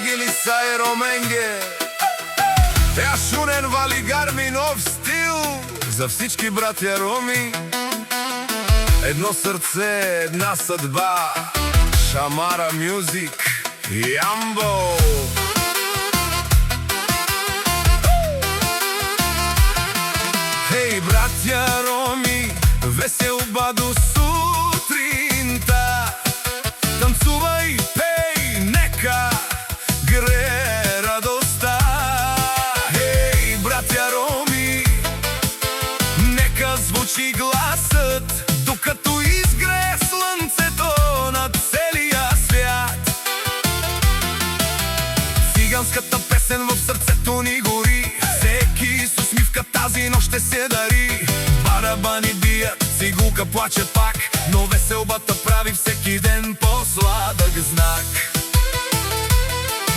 Гилиса и Роменге. Ја шунен вали гарми нов стил за всички братја роми. Едно срце, една съдба, Шамара Мюзик, Ямбо. Хей, братја роми, веселба до сутринта. Танцувај, пей, нека гре радоста. Хей, братја роми, нека звучи гласът, докато изгре слънцето над целия свят. Циганската песен в сърцето ни гори, всеки с усмивка тази нощ ще се дари. Барабани бият, цигулка плаче пак, но веселбата прави всеки ден по-сладък знак.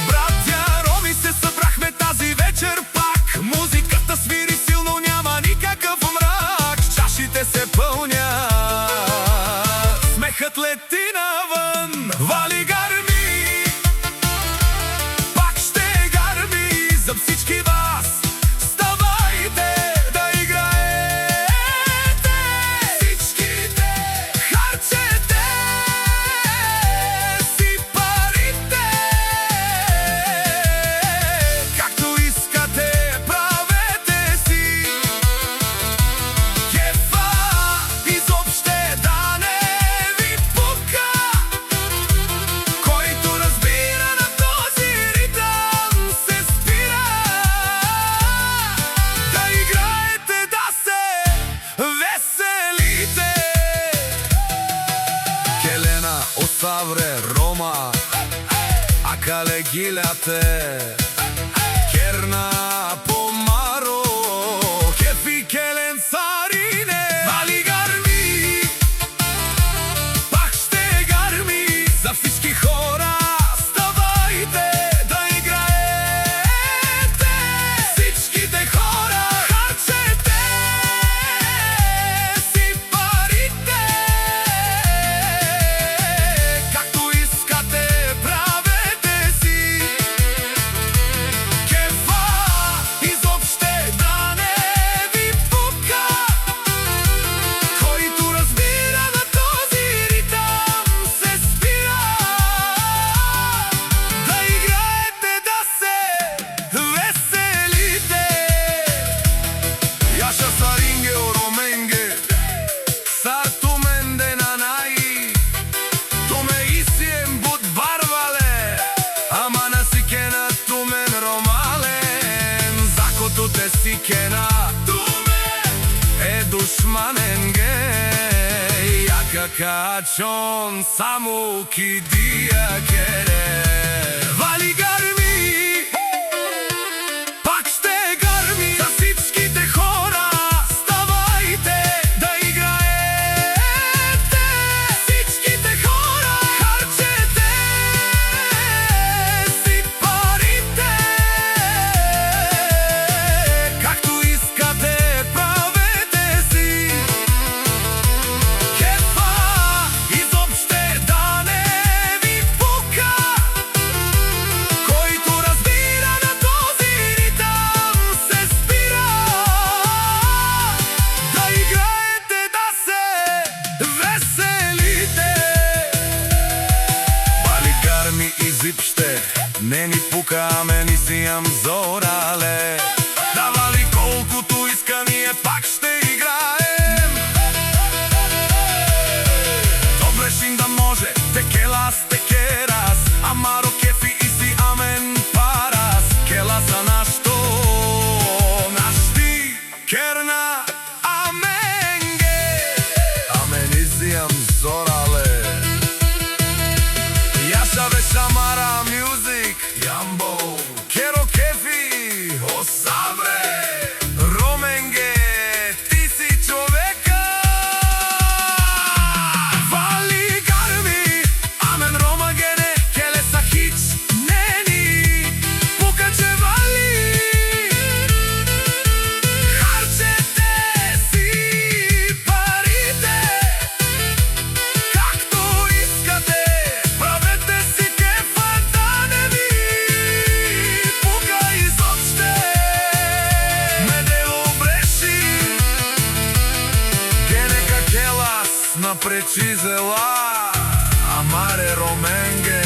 Братя роми, се събрахме тази вечер пак. Музиката свири силно, няма никакъв мрак. Чашите се пълнят, смехът лети навън. Вали гарми, пак ще гарми за всички вас. Ставайте да играете, всичките харчете си парите. Както искате правете си, кефа изобще да не ви пука. Който разбира на този ритъм се спира. Да играете, да се веселите. Келена, Осавре, Рома, Акале Гиляте, Керна, Помаро, Кефи, Келен, Сарине. Вали гарми, пак ще гарми за всички хора. Ставайте да играете, всичките хора харчете си парите. Както искате правете си, кефа изобще да не ви пука. Който разбира на този ритъм се спира. Да играете, да се веселите. Яша Саринге, Ороменге, Сартуменде нанай, Томе Исием буд барвале, ама насикена тумен ромален. Закото те сикена, туме е душманенге. Яка качон, само кидия кере. Вали гарми, пак ще гарми за всичките хора. Ставайте да играете, всичките хора харчете си парите. Както искате правете си, кефа изобще да не ви пука. Който разбира на този ритъм се спира. Да играете, да се веселите. Вали гарми и зипще, не ни пука, аме ни си ям зорале. Да вали колкото иска, ние пак ще играем. Добре шин да може, текелас, текерас, амаро кефи и си амен парас. Келаса нашто, нашти, керна, аменге. Амен изиям зорале. Яша бе Шамара Мюзик, Ямбо, Керо Кефи, Осавре, Роменге, ти си човека. Вали гарми, амен ромагене, келеса хич, нени, пука че вали. Харчете си парите. напред ci zela Amare romenge